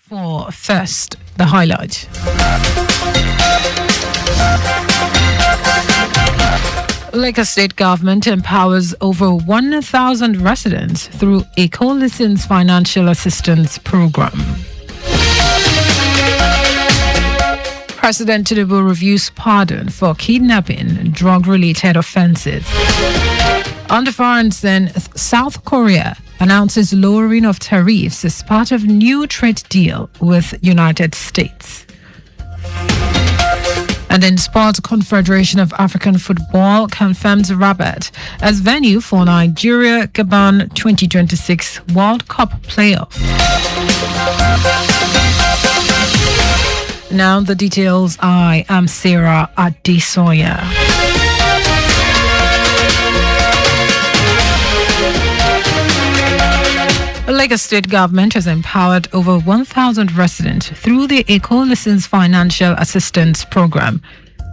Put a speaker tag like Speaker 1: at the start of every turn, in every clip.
Speaker 1: For first, the highlight. Lagos State Government empowers over 1,000 residents through a coalition's financial assistance program. President Tinubu reviews pardon for kidnapping and drug-related offences. On the foreign scene, South Korea announces lowering of tariffs as part of new trade deal with United States. And in Sports, Confederation of African Football confirms Rabat as venue for Nigeria Gabon 2026 World Cup playoff. Now the details. I am Sarah Adesanya. The Lagos State Government has empowered over 1,000 residents through the coalition's financial assistance program.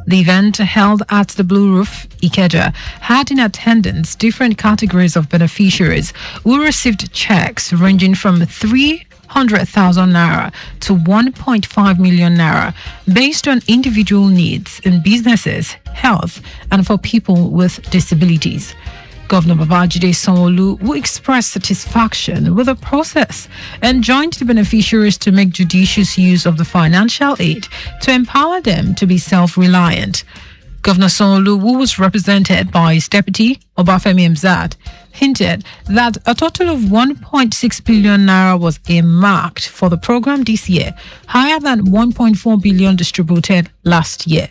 Speaker 1: The event, held at the Blue Roof, Ikeja, had in attendance different categories of beneficiaries who received checks ranging from 300,000 naira to 1.5 million naira based on individual needs in businesses, health, and for people with disabilities. Governor Babajide Sanwo-Olu, who expressed satisfaction with the process, enjoined the beneficiaries to make judicious use of the financial aid to empower them to be self-reliant. Governor Sanwo-Olu, who was represented by his deputy, Obafemi Mzad, hinted that a total of 1.6 billion naira was earmarked for the program this year, higher than 1.4 billion distributed last year.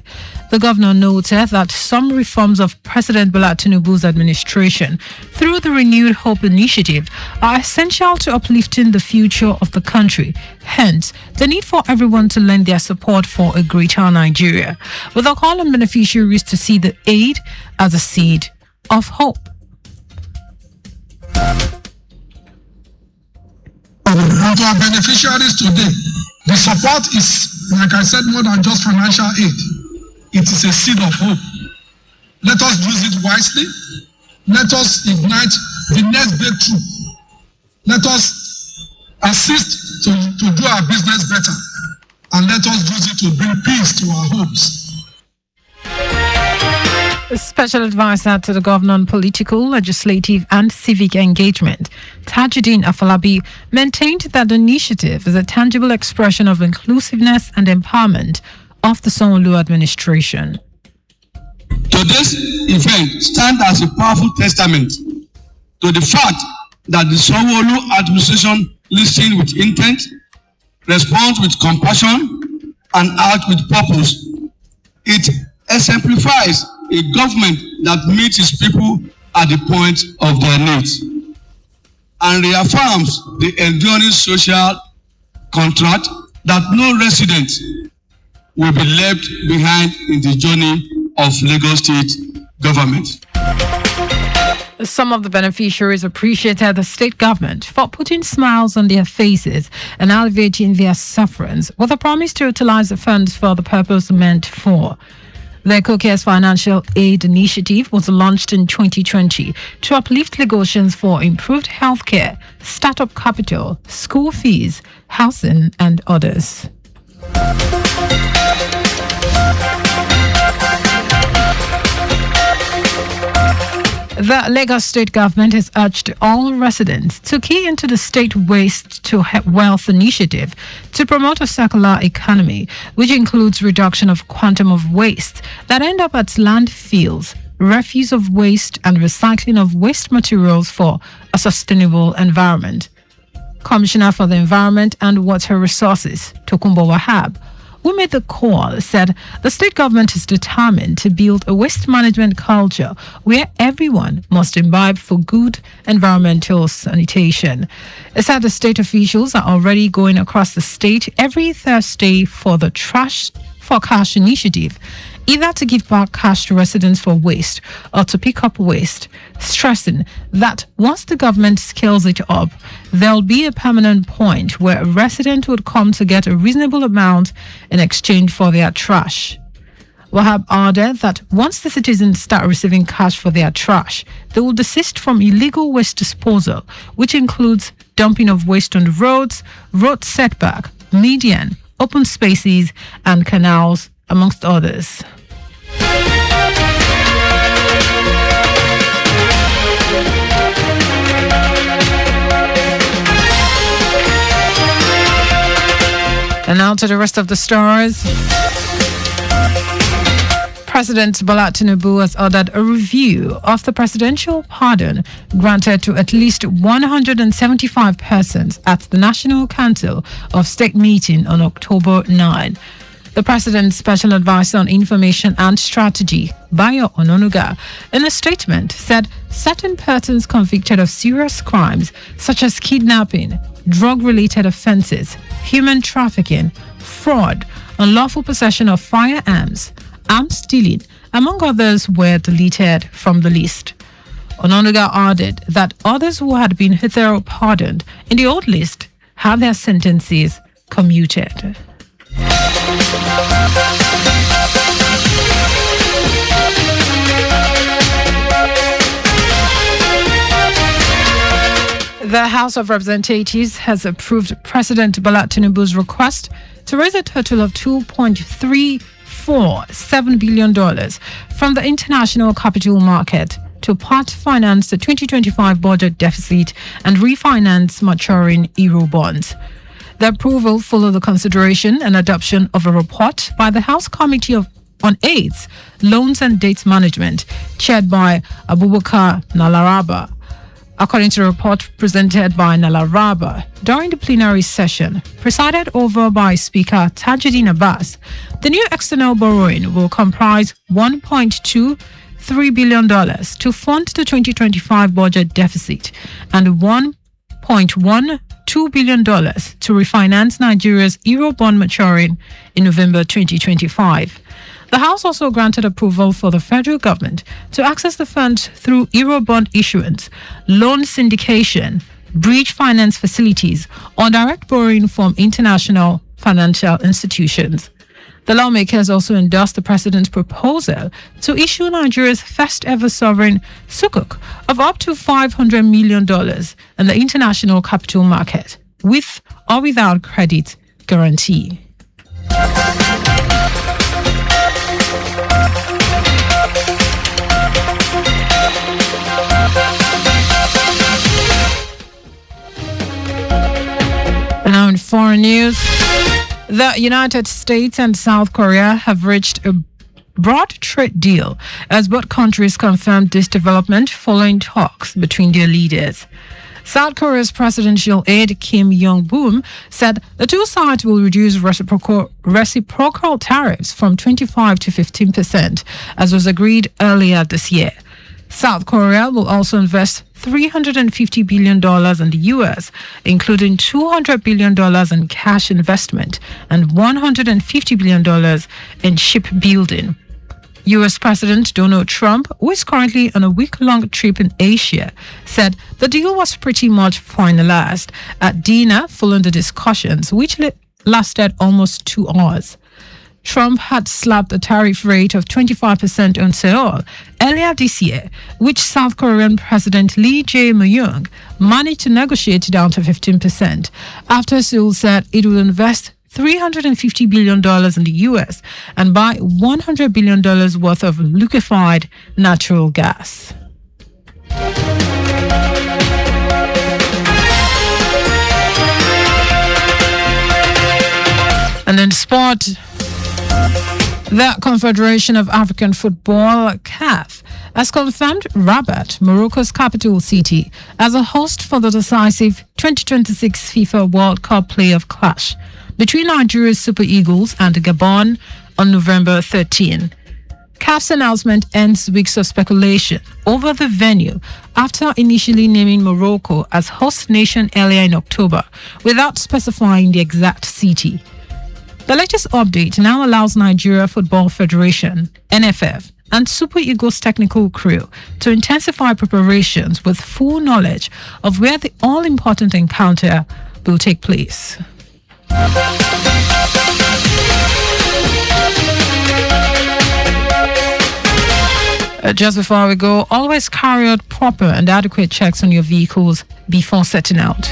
Speaker 1: The governor noted that some reforms of President Bola Tinubu's administration through the Renewed Hope initiative are essential to uplifting the future of the country. Hence, the need for everyone to lend their support for a greater Nigeria, with a call on beneficiaries to see the aid as a seed of hope.
Speaker 2: And to our beneficiaries today, the support is, like I said, more than just financial aid. It is a seed of hope. Let us use it wisely. Let us ignite the next breakthrough. Let us assist to do our business better. And let us use it to bring peace to our homes.
Speaker 1: A special advisor to the governor on political, legislative and civic engagement, Tajuddin Afolabi, maintained that the initiative is a tangible expression of inclusiveness and empowerment of the Sanwo-Olu administration.
Speaker 3: Today's event stands as a powerful testament to the fact that the Sanwo-Olu administration listens with intent, responds with compassion, and acts with purpose. It exemplifies a government that meets its people at the point of their needs and reaffirms the enduring social contract that no resident will be left behind in the journey of Lagos State government.
Speaker 1: Some of the beneficiaries appreciated the state government for putting smiles on their faces and alleviating their sufferings with a promise to utilize the funds for the purpose meant for. The EcoCare's financial aid initiative was launched in 2020 to uplift Lagosians for improved healthcare, startup capital, school fees, housing, and others. The Lagos State Government has urged all residents to key into the State Waste to Wealth initiative to promote a circular economy, which includes reduction of quantum of waste that end up at landfills, refuse of waste, and recycling of waste materials for a sustainable environment. Commissioner for the Environment and Water Resources, Tokunbo Wahab, who made the call, said the state government is determined to build a waste management culture where everyone must imbibe for good environmental sanitation. He said the state officials are already going across the state every Thursday for the Trash for Cash initiative, either to give back cash to residents for waste or to pick up waste, stressing that once the government scales it up, there'll be a permanent point where a resident would come to get a reasonable amount in exchange for their trash. Wahab added that once the citizens start receiving cash for their trash, they will desist from illegal waste disposal, which includes dumping of waste on the roads, road setback, median, open spaces and canals, amongst others. And now to the rest of the stars. President Bola Tinubu has ordered a review of the presidential pardon granted to at least 175 persons at the National Council of State meeting on October 9. The President's Special Advisor on Information and Strategy, Bayo Ononuga, in a statement said certain persons convicted of serious crimes such as kidnapping, drug-related offences, human trafficking, fraud, unlawful possession of firearms, arms stealing, among others, were deleted from the list. Ononuga added that others who had been hitherto pardoned in the old list have their sentences commuted. The House of Representatives has approved President Bola Tinubu's request to raise a total of $2.347 billion from the international capital market to part finance the 2025 budget deficit and refinance maturing euro bonds. The approval followed the consideration and adoption of a report by the House Committee on AIDS, Loans and Debt Management, chaired by Abubakar Nalaraba. According to a report presented by Nalaraba during the plenary session, presided over by Speaker Tajuddin Abbas, the new external borrowing will comprise $1.23 billion to fund the 2025 budget deficit and $1.12 billion to refinance Nigeria's euro bond maturing in November 2025. The House also granted approval for the federal government to access the funds through Eurobond issuance, loan syndication, bridge finance facilities, or direct borrowing from international financial institutions. The lawmakers also endorsed the president's proposal to issue Nigeria's first ever sovereign sukuk of up to $500 million in the international capital market, with or without credit guarantee. And now in foreign news, the United States and South Korea have reached a broad trade deal as both countries confirmed this development following talks between their leaders. South Korea's presidential aide Kim Yong-boom said the two sides will reduce reciprocal tariffs from 25 to 15%, as was agreed earlier this year. South Korea will also invest $350 billion in the U.S., including $200 billion in cash investment and $150 billion in shipbuilding. U.S. President Donald Trump, who is currently on a week-long trip in Asia, said the deal was pretty much finalized at dinner following the discussions, which lasted almost 2 hours. Trump had slapped a tariff rate of 25% on Seoul earlier this year, which South Korean President Lee Jae-myung managed to negotiate down to 15%, after Seoul said it will invest $350 billion in the U.S. and buy $100 billion worth of liquefied natural gas. And in sport, the Confederation of African Football, CAF, has confirmed Rabat, Morocco's capital city, as a host for the decisive 2026 FIFA World Cup playoff clash between Nigeria's Super Eagles and Gabon on November 13. CAF's announcement ends weeks of speculation over the venue after initially naming Morocco as host nation earlier in October without specifying the exact city. The latest update now allows Nigeria Football Federation, NFF, and Super Eagles technical crew to intensify preparations with full knowledge of where the all-important encounter will take place. Just before we go, always carry out proper and adequate checks on your vehicles before setting out.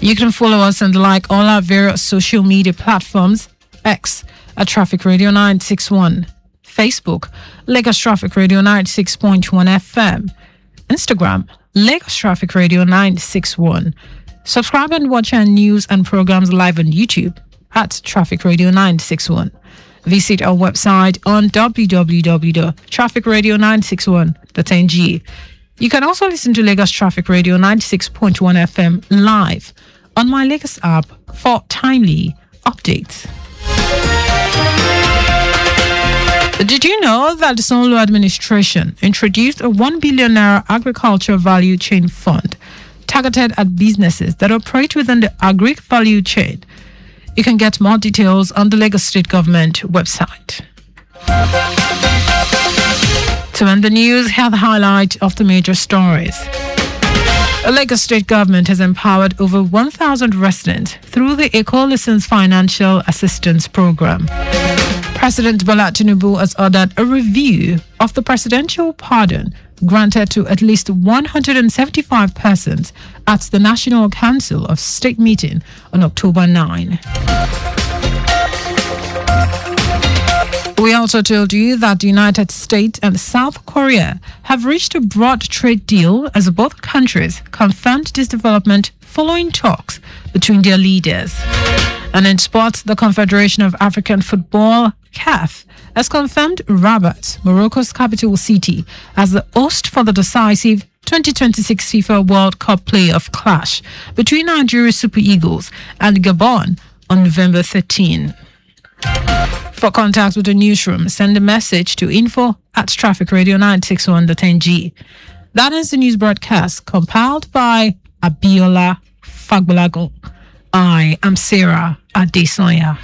Speaker 1: You can follow us and like all our various social media platforms: X at Traffic Radio 961, Facebook Lagos Traffic Radio 96.1 FM, Instagram Lagos Traffic Radio 961. Subscribe and watch our news and programs live on YouTube at Traffic Radio 961. Visit our website on www.trafficradio961.ng. You can also listen to Lagos Traffic Radio 96.1 FM live on my Lagos app for timely updates. Did you know that the Sanwo-Olu administration introduced a 1 billion naira agriculture value chain fund targeted at businesses that operate within the agri value chain? You can get more details on the Lagos State Government website. To end the news, here are the highlights of the major stories. The Lagos State Government has empowered over 1,000 residents through the Eco-Listens Financial Assistance Program. President Bola Tinubu has ordered a review of the presidential pardon granted to at least 175 persons at the National Council of State meeting on October 9. We also told you that the United States and South Korea have reached a broad trade deal as both countries confirmed this development following talks between their leaders. And in sports, the Confederation of African Football, CAF, has confirmed Rabat, Morocco's capital city, as the host for the decisive 2026 FIFA World Cup playoff clash between Nigeria's Super Eagles and Gabon on November 13. For contact with the newsroom, send a message to info@trafficradio961.ng. That is the news broadcast compiled by Abiola Fagbalago. I am Sarah Adesanya.